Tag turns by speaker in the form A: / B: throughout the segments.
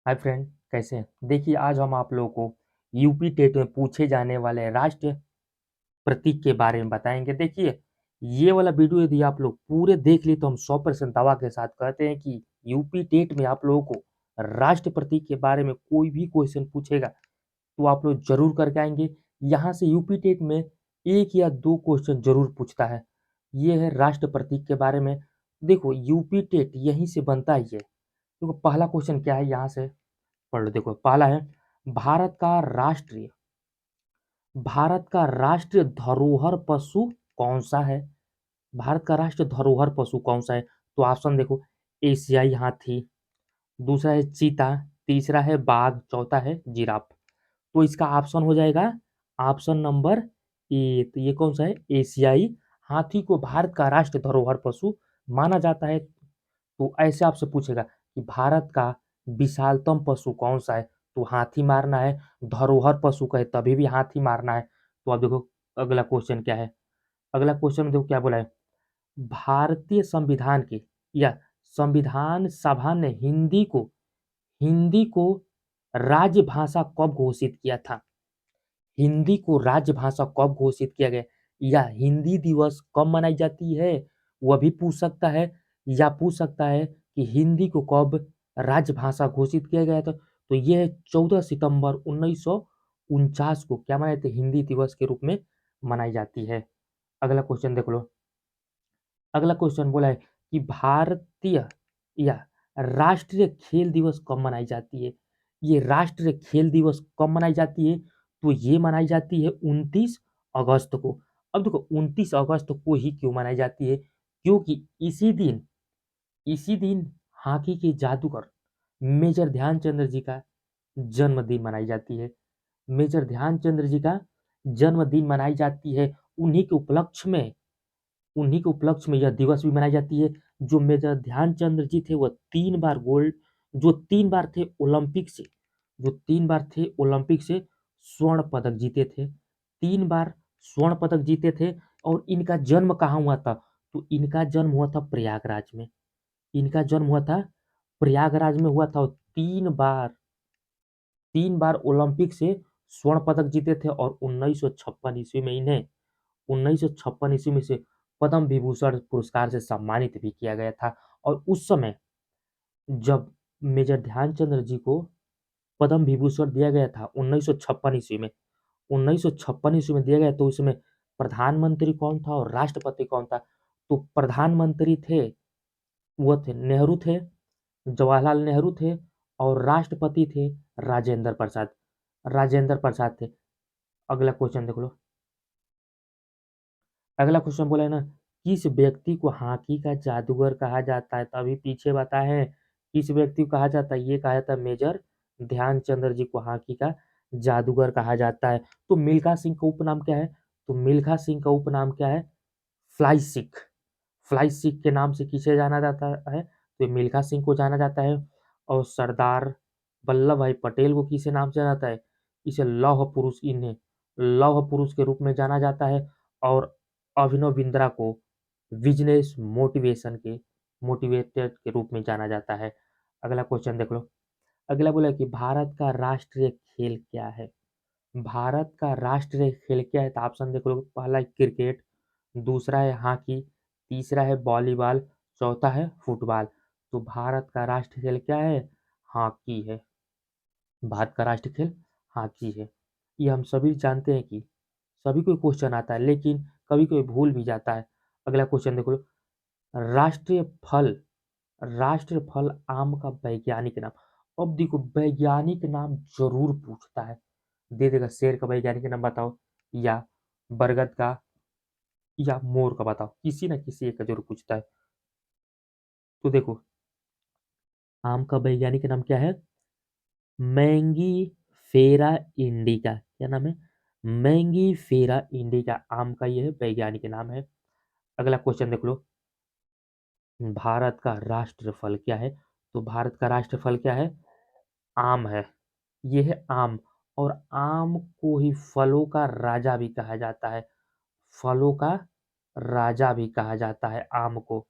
A: Hi friend, कैसे हैं? देखिए, आज हम आप लोगों को यूपी टेट में पूछे जाने वाले राष्ट्र प्रतीक के बारे में बताएंगे। देखिए, ये वाला वीडियो यदि आप लोग पूरे देख लिए तो हम 100% दावा के साथ कहते हैं कि यूपी टेट में आप लोगों को राष्ट्र प्रतीक के बारे में कोई भी क्वेश्चन पूछेगा तो आप लोग जरूर करके आएंगे। यहाँ से यूपी टेट में एक या दो क्वेश्चन जरूर पूछता है। ये है राष्ट्र प्रतीक के बारे में। देखो, यूपी टेट यहीं से बनता ही है। देखो, पहला क्वेश्चन क्या है, यहाँ से पढ़ लो। देखो, पहला है भारत का राष्ट्रीय धरोहर पशु कौन सा है? भारत का राष्ट्रीय धरोहर पशु कौन सा है? तो ऑप्शन देखो, एशियाई हाथी, दूसरा है चीता, तीसरा है बाघ, चौथा है जिराफ। तो इसका ऑप्शन हो जाएगा ऑप्शन नंबर ए। तो ये कौन सा है? एशियाई हाथी को भारत का राष्ट्रीय धरोहर पशु माना जाता है। तो ऐसे आपसे पूछेगा कि भारत का विशालतम पशु कौन सा है, तो हाथी मारना है। धरोहर पशु कहे तभी भी हाथी मारना है। तो अब देखो, अगला क्वेश्चन क्या है। अगला क्वेश्चन में देखो क्या बोला है। भारतीय संविधान के या संविधान सभा ने हिंदी को राजभाषा कब घोषित किया था? हिंदी को राजभाषा कब घोषित किया गया, या हिंदी दिवस कब मनाई जाती है, वह भी पूछ सकता है। या पूछ सकता है कि हिंदी को कब राजभाषा घोषित किया गया था। तो यह है 14 सितंबर 1949 को क्या मनाए थे? हिंदी दिवस के रूप में मनाई जाती है। अगला क्वेश्चन देख लो। अगला क्वेश्चन बोला है कि भारतीय या राष्ट्रीय खेल दिवस कब मनाई जाती है? ये राष्ट्रीय खेल दिवस कब मनाई जाती है? तो ये मनाई जाती है 29 अगस्त को। अब देखो, 29 अगस्त को ही क्यों मनाई जाती है? क्योंकि इसी दिन हॉकी के जादूगर मेजर ध्यानचंद्र जी का जन्मदिन मनाई जाती है। मेजर ध्यानचंद्र जी का जन्मदिन मनाई जाती है। उन्हीं के उपलक्ष्य में उन्हीं के उपलक्ष्य में यह दिवस भी मनाई जाती है। जो मेजर ध्यानचंद्र जी थे वह 3 बार गोल्ड जो 3 बार थे ओलंपिक से जो 3 बार थे ओलंपिक से स्वर्ण पदक जीते थे। 3 बार स्वर्ण पदक जीते थे। और इनका जन्म कहाँ हुआ था? तो इनका जन्म हुआ था प्रयागराज में। इनका जन्म हुआ था प्रयागराज में हुआ था। और 3 बार ओलंपिक से स्वर्ण पदक जीते थे। और 1956 ईस्वी में इन्हें 1956 ईस्वी में से पद्म विभूषण पुरस्कार से सम्मानित भी किया गया था। और उस समय जब मेजर ध्यानचंद्र जी को पद्म विभूषण दिया गया था 1956 ईस्वी में दिया गया, तो उसमें प्रधानमंत्री कौन था और राष्ट्रपति कौन था? तो प्रधानमंत्री थे, वो थे नेहरू थे, जवाहरलाल नेहरू थे। और राष्ट्रपति थे राजेंद्र प्रसाद थे। अगला क्वेश्चन देख लो। अगला क्वेश्चन बोला है ना, किस व्यक्ति को हॉकी का जादूगर कहा जाता है? तो अभी पीछे बताए हैं किस व्यक्ति को कहा जाता है। ये कहा जाता है मेजर ध्यानचंद्र जी को हॉकी का जादूगर कहा जाता है। तो मिल्खा सिंह का उपनाम क्या है? तो मिल्खा सिंह का उपनाम क्या है? फ्लाई सिख। फ्लाई सिख के नाम से किसे जाना जाता है? तो ये मिल्खा सिंह को जाना जाता है। और सरदार वल्लभ भाई पटेल को किसे नाम से जाना जाता है? इन्हें लौह पुरुष के रूप में जाना जाता है। और अभिनव बिंद्रा को बिजनेस मोटिवेटेड के रूप में जाना जाता है। अगला क्वेश्चन देख लो। अगला बोला कि भारत का राष्ट्रीय खेल क्या है? भारत का राष्ट्रीय खेल क्या है? तो ऑप्शन देख लो। पहला है क्रिकेट, दूसरा है हॉकी, तीसरा है वॉलीबॉल, चौथा है फुटबॉल। तो भारत का राष्ट्रीय खेल क्या है? हॉकी है। भारत का राष्ट्रीय खेल हॉकी है। ये हम सभी जानते हैं कि सभी को क्वेश्चन आता है, लेकिन कभी कभी भूल भी जाता है। अगला क्वेश्चन देखो। राष्ट्रीय फल राष्ट्रीय फल आम का वैज्ञानिक नाम। अब देखो, वैज्ञानिक नाम जरूर पूछता है। दे देगा, शेर का वैज्ञानिक नाम बताओ, या बरगद का, या मोर का बताओ। किसी ना किसी एक का जरूर पूछता है। तो देखो, आम का वैज्ञानिक नाम क्या है? मैंगी फेरा इंडिका। क्या नाम है? मैंगी फेरा इंडिका आम का यह वैज्ञानिक नाम है। अगला क्वेश्चन देख लो। भारत का राष्ट्र फल क्या है? तो भारत का राष्ट्र फल क्या है? आम है। ये है आम। और आम को ही फलों का राजा भी कहा जाता है। फलों का राजा भी कहा जाता है आम को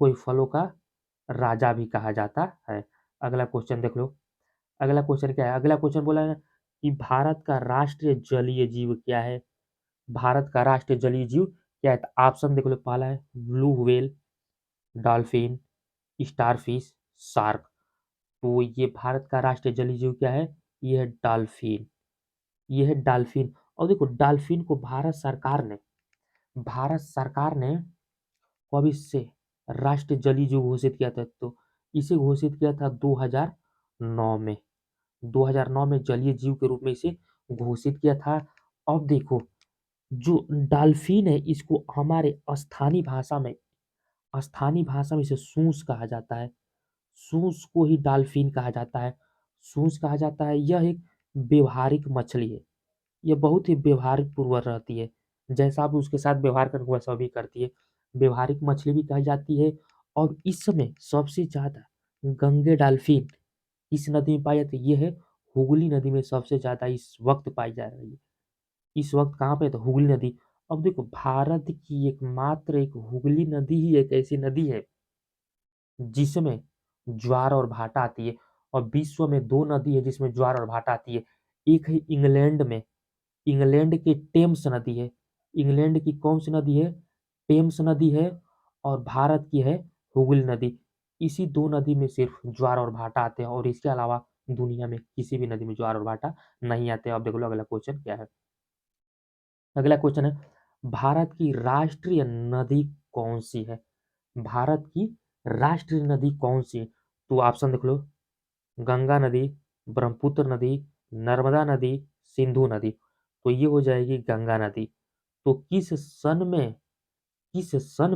A: ही फलों का राजा भी कहा जाता है। अगला क्वेश्चन देख लो। अगला क्वेश्चन क्या है? अगला क्वेश्चन बोला है कि भारत का राष्ट्रीय जलीय जीव क्या है? भारत का राष्ट्रीय जलीय जीव क्या है? तो ऑप्शन देख लो, पहला है blue whale, dolphin, starfish, shark. तो ये भारत का राष्ट्रीय जलीय जीव क्या है? ये है डॉल्फिन। ये है डॉल्फिन। और देखो, डॉल्फिन को भारत सरकार ने कब इससे राष्ट्रीय जलीय जीव घोषित किया था? तो इसे घोषित किया था 2009 में। 2009 में जलीय जीव के रूप में इसे घोषित किया था। अब देखो, जो डॉल्फिन है इसको हमारे स्थानीय भाषा में इसे सूस कहा जाता है। सूस को ही डॉल्फिन कहा जाता है। सूस कहा जाता है। यह एक व्यवहारिक मछली है। यह बहुत ही व्यवहारिक पूर्वक रहती है। जैसा आप उसके साथ व्यवहार करोगे वैसा भी करती है। व्यवहारिक मछली भी कही जाती है। और इस समय सबसे ज़्यादा गंगे डॉल्फिन इस नदी में पाई जाती है। ये है हुगली नदी में सबसे ज़्यादा इस वक्त पाई जा रही है। इस वक्त कहाँ पे है? तो हुगली नदी। अब देखो, भारत की एकमात्र एक हुगली नदी ही एक ऐसी नदी है जिसमें ज्वार और भाटा आती है। और विश्व में दो नदी है जिसमें ज्वार और भाटा आती है। एक है इंग्लैंड में, इंग्लैंड की टेम्स नदी है। इंग्लैंड की कौन सी नदी है? टेम्स नदी है। और भारत की है हुगली नदी। इसी दो नदी में सिर्फ ज्वार और भाटा आते हैं, और इसके अलावा दुनिया में किसी भी नदी में ज्वार और भाटा नहीं आते। अब देख लो अगला क्वेश्चन क्या है। अगला क्वेश्चन है, भारत की राष्ट्रीय नदी कौन सी है? भारत की राष्ट्रीय नदी कौन सी है? तो ऑप्शन देख लो, गंगा नदी, ब्रह्मपुत्र नदी, नर्मदा नदी, सिंधु नदी। तो ये हो जाएगी गंगा नदी। तो किस सन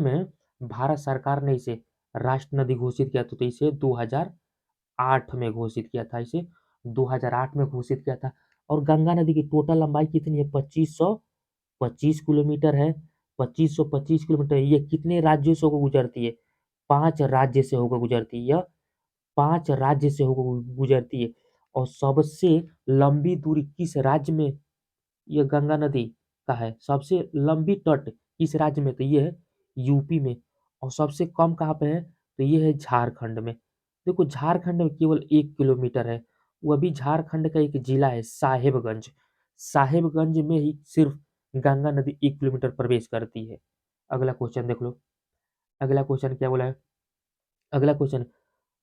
A: में भारत सरकार ने इसे राष्ट्र नदी घोषित किया? तो इसे 2008 में घोषित किया था। इसे 2008 में घोषित किया था। और गंगा नदी की टोटल लंबाई कितनी है? 2525 किलोमीटर है। 2525 किलोमीटर। ये कितने राज्यों से होकर गुजरती है? 5 राज्य से होकर गुजरती है। यह 5 राज्य से होकर गुजरती है। और सबसे लंबी दूरी किस राज्य में ये गंगा नदी का है? सबसे लंबी तट किस राज्य में? तो ये है यूपी में। और सबसे कम कहाँ पे है? तो ये है झारखंड में। देखो, झारखंड में केवल 1 किलोमीटर है। वो अभी झारखंड का एक जिला है साहेबगंज। साहेबगंज में ही सिर्फ गंगा नदी 1 किलोमीटर प्रवेश करती है। अगला क्वेश्चन देख लो। अगला क्वेश्चन क्या बोला है? अगला क्वेश्चन,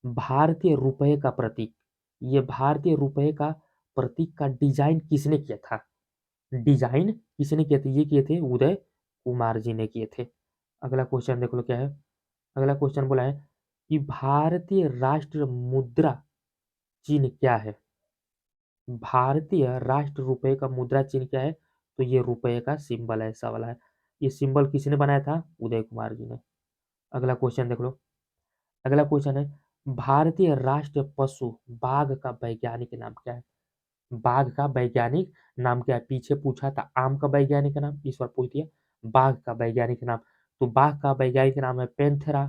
A: भारतीय रुपये का प्रतीक, ये भारतीय रुपये का प्रतीक का डिजाइन किसने किया था? डिजाइन किसने किए थे? ये किए थे उदय कुमार जी ने किए थे। अगला क्वेश्चन देख लो क्या है। अगला क्वेश्चन बोला है कि भारतीय राष्ट्र मुद्रा चिन्ह क्या है? भारतीय राष्ट्र रुपये का मुद्रा चिन्ह क्या है? तो ये रुपये का सिंबल है, ऐसा वाला है। ये सिंबल किसने बनाया था? उदय कुमार जी ने। अगला क्वेश्चन देख लो। अगला क्वेश्चन है, भारतीय राष्ट्रीय पशु बाघ का वैज्ञानिक नाम क्या है? बाघ का वैज्ञानिक नाम क्या है? पीछे पूछा था आम का वैज्ञानिक नाम, इस बार पूछ दिया बाघ का वैज्ञानिक नाम। तो बाघ का वैज्ञानिक नाम है पैंथेरा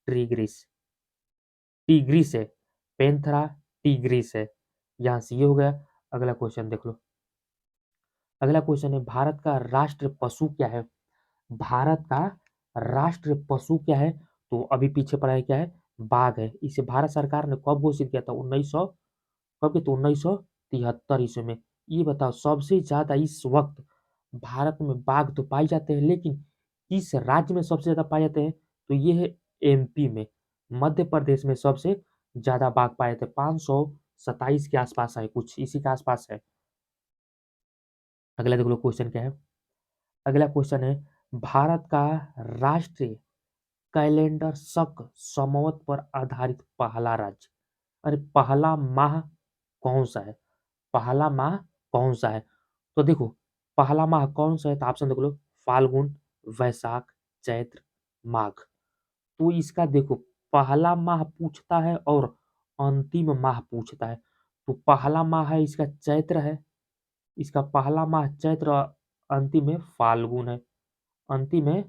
A: टिग्रिस। टिग्रिस है, पैंथेरा टिग्रिस है। यहाँ से ये हो गया। अगला क्वेश्चन देख लो। अगला क्वेश्चन है, भारत का राष्ट्र पशु क्या है? भारत का राष्ट्र पशु क्या है? तो अभी पीछे पड़ा है क्या है? बाघ है। इसे भारत सरकार ने कब घोषित किया था? 1900, कब के? तो 1973 ईस्वी में। ये बताओ, सबसे ज्यादा इस वक्त भारत में बाघ तो पाए जाते हैं, लेकिन किस राज्य में सबसे ज्यादा पाए जाते हैं? तो ये है एमपी में। मध्य प्रदेश में सबसे ज्यादा बाघ पाए जाते हैं। 527 के आसपास है, कुछ इसी के आसपास है। अगला देख लो क्वेश्चन क्या है। अगला क्वेश्चन है, भारत का राष्ट्रीय कैलेंडर शक संवत पर आधारित पहला राज्य, अरे पहला माह कौन सा है? पहला माह कौन सा है? तो देखो, पहला माह कौन सा है? तो ऑप्शन देख लो, फाल्गुन, वैशाख, चैत्र, माघ। तो इसका देखो, पहला माह पूछता है और अंतिम माह पूछता है। तो पहला माह है इसका चैत्र है। इसका पहला माह चैत्र और अंतिम में फाल्गुन है। अंतिम में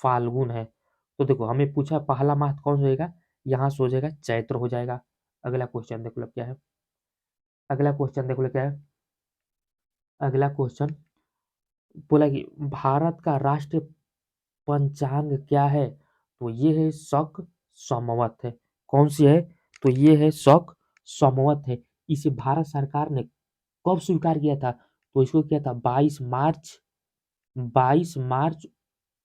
A: फाल्गुन है। तो देखो, हमें पूछा है पहला माह कौन सा हो जाएगा? यहाँ से हो जाएगा चैत्र हो जाएगा। अगला क्वेश्चन देख लो क्या है। अगला क्वेश्चन देख लो क्या है। अगला क्वेश्चन बोला कि भारत का राष्ट्रीय पंचांग क्या है? तो ये है शक संवत है। कौन सी है? तो ये है शक संवत है। इसे भारत सरकार ने कब स्वीकार किया था? तो इसको किया था 22 मार्च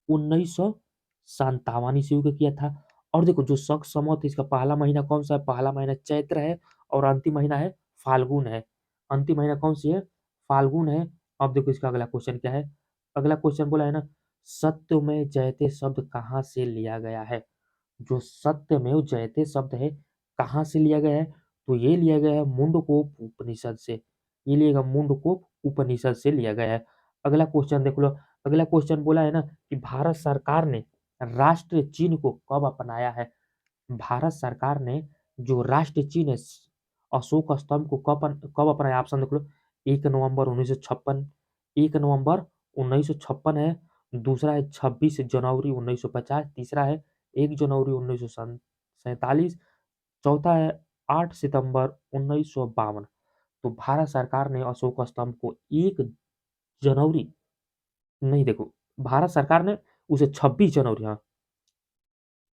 A: 1957 ईस्वी को किया था। और देखो जो शक संवत इसका पहला महीना कौन सा है? पहला महीना चैत्र है और अंतिम महीना है फाल्गुन है। अंतिम महीना कौन सी है? फाल्गुन है। अब देखो इसका अगला क्वेश्चन क्या है? अगला क्वेश्चन बोला है ना, सत्यमेव जयते शब्द कहाँ से लिया गया है? जो सत्यमेव जयते शब्द है कहाँ से लिया गया है? तो ये लिया गया है मुंडकोप उपनिषद से। ये लिएगा मुंडकोप उपनिषद से लिया गया है। अगला क्वेश्चन देख लो। अगला क्वेश्चन बोला है ना कि भारत सरकार ने राष्ट्रीय चिन्ह को कब अपनाया है? भारत सरकार ने जो राष्ट्रीय चिन्ह है अशोक स्तंभ को कब अपनाया? ऑप्शन देख लो। 1 नवंबर 1956, 1 नवंबर 1956 है। दूसरा है 26 जनवरी 1950, तीसरा है 1 जनवरी 1947, चौथा है 8 सितंबर 1952। तो भारत सरकार ने अशोक स्तंभ को 1 जनवरी, नहीं देखो, भारत सरकार ने उसे 26 जनवरी, हाँ,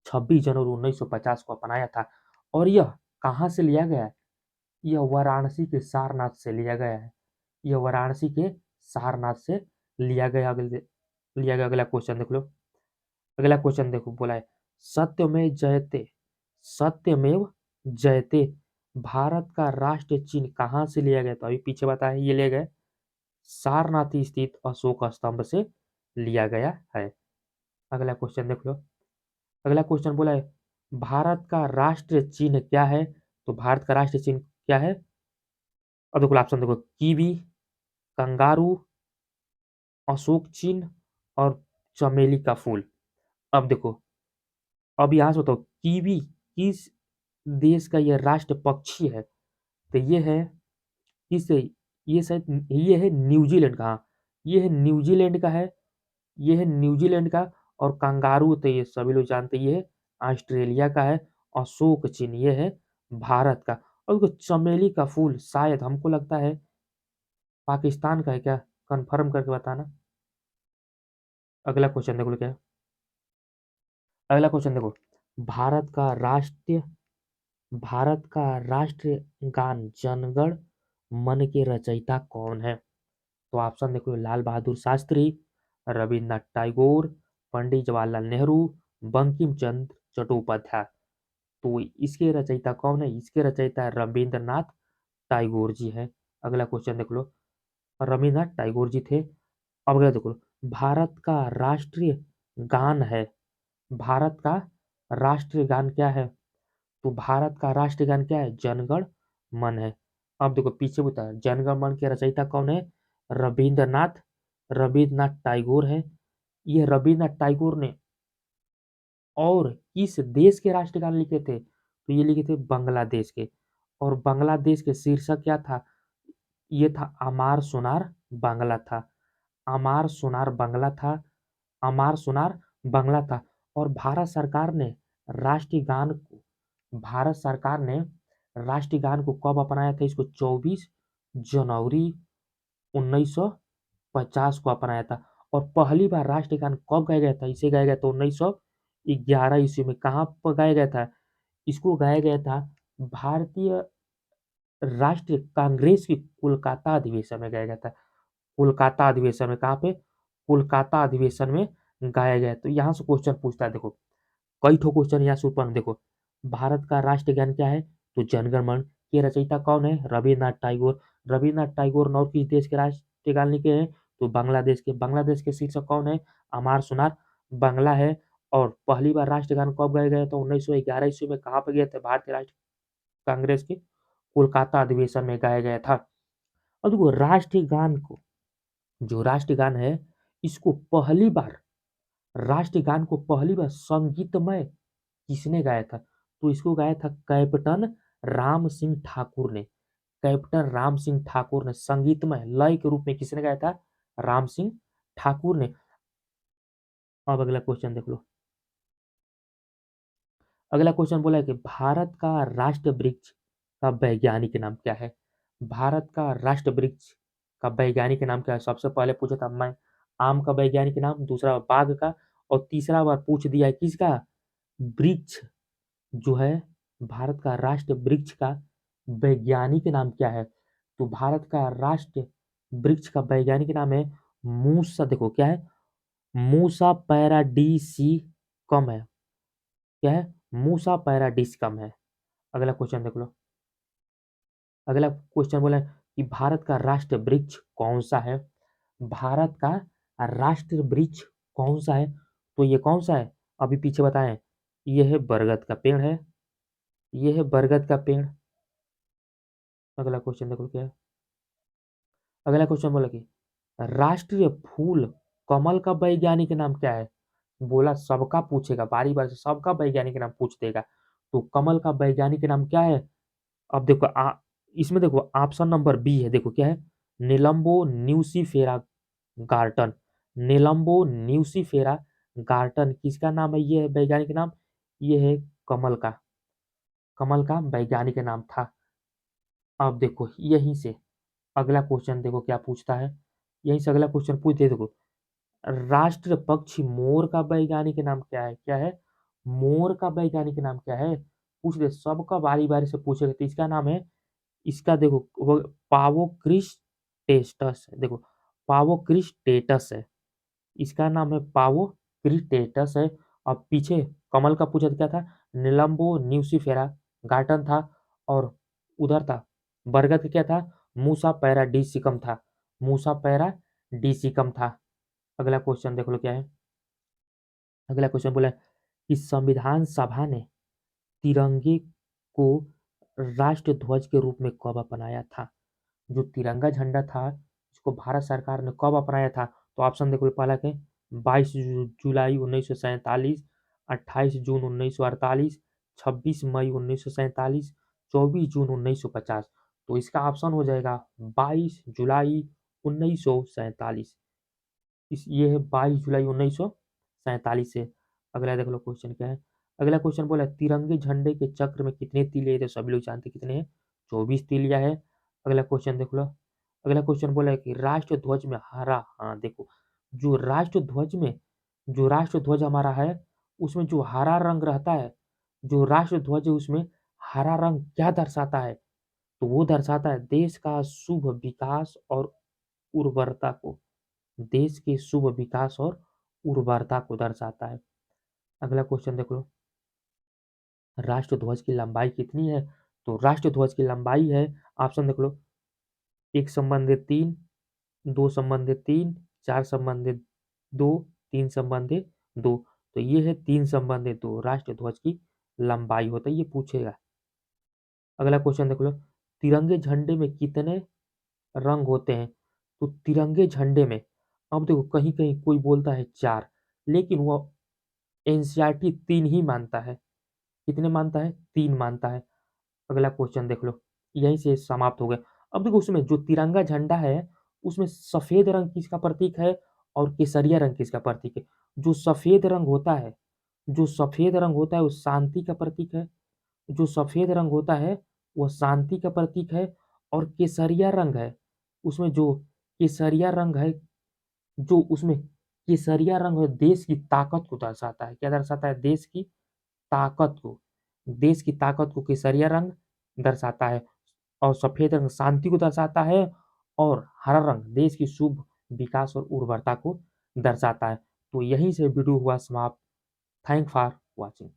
A: 26 जनवरी 1950 को अपनाया था। और यह कहाँ से लिया गया है? यह वाराणसी के सारनाथ से लिया गया है। यह वाराणसी के सारनाथ से लिया गया। अगला क्वेश्चन देख लो। अगला क्वेश्चन देखो, बोला है सत्यमेव जयते, सत्यमेव जयते भारत का राष्ट्रीय चिन्ह कहाँ से लिया गया? तो अभी पीछे बताया ये लिया गया सारनाथ स्थित अशोक स्तंभ से लिया गया है। अगला क्वेश्चन देख लो। अगला क्वेश्चन बोला है भारत का राष्ट्रीय चिन्ह क्या है? तो भारत का राष्ट्रीय चिन्ह क्या है? अब देखो ऑप्शन देखो, कीवी, कंगारू, अशोक चिन्ह और चमेली का फूल। अब देखो, अब यहाँ से बताओ कीवी किस देश का यह राष्ट्र पक्षी है? तो ये है किस, ये शायद ये है न्यूजीलैंड का, हाँ, ये है न्यूजीलैंड का है। ये है न्यूजीलैंड का। और कंगारू तो ये सभी लोग जानते हैं, ये है ऑस्ट्रेलिया का है। अशोक चिन्ह ये है भारत का। और देखो चमेली का फूल शायद हमको लगता है पाकिस्तान का है क्या? कंफर्म करके बताना। अगला क्वेश्चन देखो क्या है? अगला क्वेश्चन देखो, भारत का राष्ट्रीय भारत का राष्ट्रीय गान जनगण मन के रचयिता कौन है? तो ऑप्शन देखो, लाल बहादुर शास्त्री, रविन्द्रनाथ टैगोर, पंडित जवाहरलाल नेहरू, बंकिम चंद्र चट्टोपाध्याय। तो इसके रचयिता कौन है? इसके रचयिता रविन्द्रनाथ टैगोर जी हैं। अगला क्वेश्चन देख लो, रविन्द्रनाथ टैगोर जी थे। अब अगला देखो, भारत का राष्ट्रीय गान है, भारत का राष्ट्रीय गान क्या है? तो भारत का राष्ट्रीय गान क्या है? जनगण मन है। अब देखो पीछे बता, जनगण मन के रचयिता कौन है? रविन्द्रनाथ रविन्द्रनाथ टैगोर है। ये रविन्द्रनाथ टैगोर ने और किस देश के राष्ट्रीय गान लिखे थे? तो ये लिखे थे बांग्लादेश के। और बांग्लादेश के शीर्षक क्या था? ये था अमार सोनार बांग्ला था। अमार सोनार बांग्ला था। अमार सोनार बांग्ला था। और भारत सरकार ने राष्ट्रीय गान को कब अपनाया था? इसको 24 जनवरी 1950 को अपनाया था। और पहली बार राष्ट्रीय गान कब गाया गया था? इसे गाया गया था 1911 ईस्वी में। कहाँ पर गाया गया था? इसको गाया गया था भारतीय राष्ट्रीय कांग्रेस की कोलकाता अधिवेशन में गाया गया था। कोलकाता अधिवेशन में, कहाँ पे? कोलकाता अधिवेशन में गाया गया। तो यहाँ से क्वेश्चन पूछता है, देखो कई ठो क्वेश्चन यहाँ से उत्पन्न। देखो, भारत का राष्ट्रीय गान क्या है? तो जनगण मन। के रचयिता कौन है? रविन्द्रनाथ टैगोर। रविन्द्रनाथ टैगोर ने और किस देश के राष्ट्रीय गान लिखे हैं? तो बांग्लादेश के। बांग्लादेश के शीर्षक कौन है? अमार सोनार बांग्ला है। और पहली बार राष्ट्रीय गान कब गाया गया? तो 1911 ईस्वी में। कहाँ पे गए थे? भारतीय राष्ट्रीय कांग्रेस के कोलकाता अधिवेशन में गाया गया था। और देखो राष्ट्रीय गान को, जो राष्ट्रीय गान है, इसको पहली बार राष्ट्रीय गान को पहली बार संगीतमय किसने गाया था? तो इसको गाया था कैप्टन राम सिंह ठाकुर ने। कैप्टन राम सिंह ठाकुर ने संगीतमय लय के रूप में किसने गाया था? राम सिंह ठाकुर ने। अब अगला क्वेश्चन देख लो। अगला क्वेश्चन बोला है कि भारत का राष्ट्र वृक्ष का वैज्ञानिक नाम क्या है? भारत का राष्ट्र वृक्ष का वैज्ञानिक नाम क्या है? सबसे पहले पूछा था मैं आम का वैज्ञानिक नाम, दूसरा बाघ का, और तीसरा बार पूछ दिया है किसका? वृक्ष जो है, भारत का राष्ट्र वृक्ष का वैज्ञानिक नाम क्या है? तो भारत का राष्ट्रीय वृक्ष का वैज्ञानिक नाम है मूसा, देखो क्या है, मूसा पैराडीसिकम है। क्या है? मूसा पैराडीसिकम है। अगला क्वेश्चन देख लो। अगला क्वेश्चन बोला है कि भारत का राष्ट्रीय वृक्ष कौन सा है? भारत का राष्ट्रीय वृक्ष कौन सा है? तो ये कौन सा है? अभी पीछे बताएं। ये है बरगद का पेड़ है। ये है बरगद का पेड़। अगला क्वेश्चन देखो क्या है। अगला क्वेश्चन बोला कि राष्ट्रीय फूल कमल का वैज्ञानिक नाम क्या है? बोला सबका पूछेगा, बारी बारी से सबका वैज्ञानिक नाम पूछ देगा। तो कमल का वैज्ञानिक नाम क्या है? अब देखो इसमें देखो ऑप्शन नंबर बी है, देखो क्या है, निलंबो न्यूसीफेरा गार्टन। निलंबो न्यूसीफेरा गार्टन किसका नाम है? ये है वैज्ञानिक नाम, ये है कमल का, कमल का वैज्ञानिक नाम था। अब देखो यहीं से अगला क्वेश्चन देखो क्या पूछता है। यहीं से अगला क्वेश्चन पूछ दे, देखो राष्ट्र पक्षी मोर का वैज्ञानिक नाम क्या है? क्या है? मोर का वैज्ञानिक नाम क्या है? पूछ दे, सबका बारी बारी से पूछेगा। तो इसका नाम है, इसका देखो वो पावोक्रिस्टेटस है। देखो पावोक्रिस्टेटस है, इसका नाम है पावोक्रिस्टेटस है। और पीछे कमल का पूछा तो क्या था? निलंबो न्यूसीफेरा गार्टन था। और उधर था बरगद का क्या था? मूसा पैराडीसिकम था। मूसा पैराडीसिकम था। अगला क्वेश्चन देख लो क्या है। अगला क्वेश्चन बोला है कि संविधान सभा ने तिरंगे को राष्ट्र ध्वज के रूप में कब अपनाया था? जो तिरंगा झंडा था इसको भारत सरकार ने कब अपनाया था? तो ऑप्शन देखो पहला के 22 जुलाई 1947, 28 जून 1948, 26 मई 1947, 24 जून 1950। तो इसका ऑप्शन हो जाएगा 22 जुलाई 1947। ये है 22 जुलाई 1947 से। अगला देख लो क्वेश्चन क्या है। अगला क्वेश्चन बोला तिरंगे झंडे के चक्र में कितने तीलियां? तो सभी लोग जानते कितने हैं, 24 तीलियां है। अगला क्वेश्चन देख लो। अगला क्वेश्चन बोला है कि राष्ट्र ध्वज में हरा, हाँ देखो, जो राष्ट्र ध्वज में, जो राष्ट्र ध्वज हमारा है उसमें जो हरा रंग रहता है, जो राष्ट्र ध्वज है उसमें हरा रंग क्या दर्शाता है? तो वो दर्शाता है देश का शुभ विकास और उर्वरता को। देश के शुभ विकास और उर्वरता को दर्शाता है। अगला क्वेश्चन देख लो, राष्ट्र ध्वज की लंबाई कितनी है? तो राष्ट्र ध्वज की लंबाई है, ऑप्शन देख लो, एक संबंधित तीन, दो संबंधित तीन, चार संबंधित दो, तीन संबंधित दो। तो ये है तीन संबंधित दो राष्ट्र ध्वज की लंबाई होता है, ये पूछेगा। अगला क्वेश्चन देख लो, तिरंगे झंडे में कितने रंग होते हैं? तो तिरंगे झंडे में, अब देखो कहीं कहीं कोई बोलता है चार, लेकिन वो एनसीईआरटी तीन ही मानता है। कितने मानता है? तीन मानता है। अगला क्वेश्चन देख लो, यहीं से समाप्त हो गए। अब देखो उसमें जो तिरंगा झंडा है उसमें सफेद रंग किसका प्रतीक है और केसरिया रंग किसका प्रतीक है? जो सफेद रंग होता है, जो सफेद रंग होता है वो शांति का प्रतीक है। जो सफेद रंग होता है वह शांति का प्रतीक है। और केसरिया रंग है, उसमें जो केसरिया रंग है, जो उसमें केसरिया रंग है देश की ताकत को दर्शाता है। क्या दर्शाता है? देश की ताकत को। देश की ताकत को केसरिया रंग दर्शाता है। और सफेद रंग शांति को दर्शाता है। और हरा रंग देश की शुभ विकास और उर्वरता को दर्शाता है। तो यहीं से वीडियो हुआ समाप्त। Thank for watching.